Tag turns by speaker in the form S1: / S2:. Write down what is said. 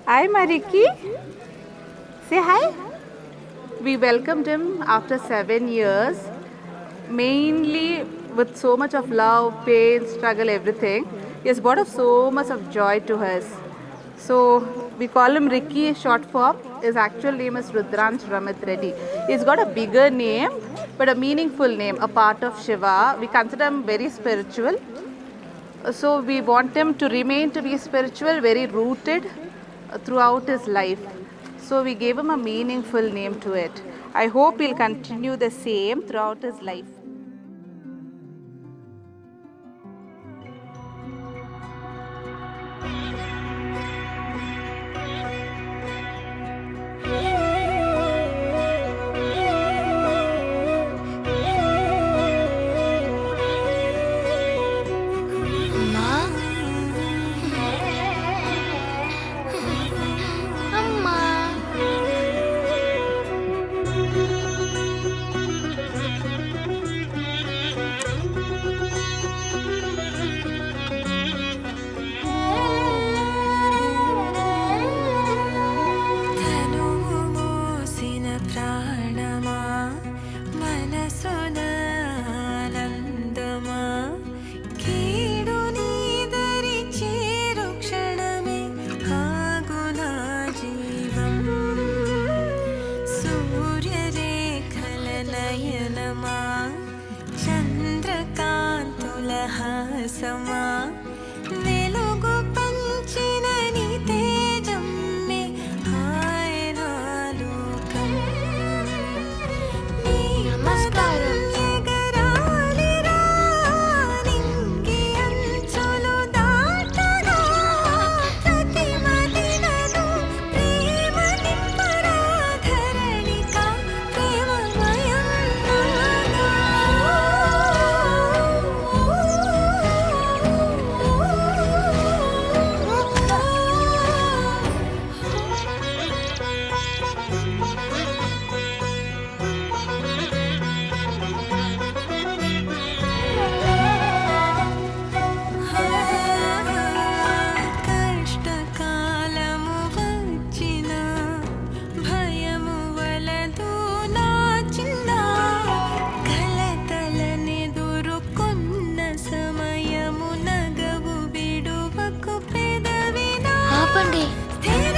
S1: Hi, Mariki. Say hi. We welcomed him after 7 years, mainly with so much of love, pain, struggle, everything. He has brought us so much of joy to us. So we call him Ricky, short form. His actual name is Rudransh Ramit Reddy. He's got a bigger name, but a meaningful name, a part of Shiva. We consider him very spiritual. So we want him to remain to be spiritual, very rooted throughout his life. So we gave him a meaningful name to it. I hope he'll continue the same throughout his life.
S2: అమ్మా అమ్మా తనువు మోసిన ప్రాణమా మనసున ఆనందమా కీడు నీదరి చేరు క్షణమే ఆగునా జీవం సూర్యరేఖల నయనమా చంద్రకాంతుల హాసమా వెలుగు పంచిన నీ తేజమ్మే ఆయనాలోకం నీ నమస్కారం ఎగరాలిరా నింగి అంచులు దాటగా ప్రతి మదినను ప్రేమ నింపరా ధరణిక ప్రేమమయం కష్టకాలము వచ్చిన భయము వలదు నా చిన్న కలతలనెదురుకొన్న సమయము నగవు విడువకు పెదవినా
S3: ఆపండి.
S2: స్థిర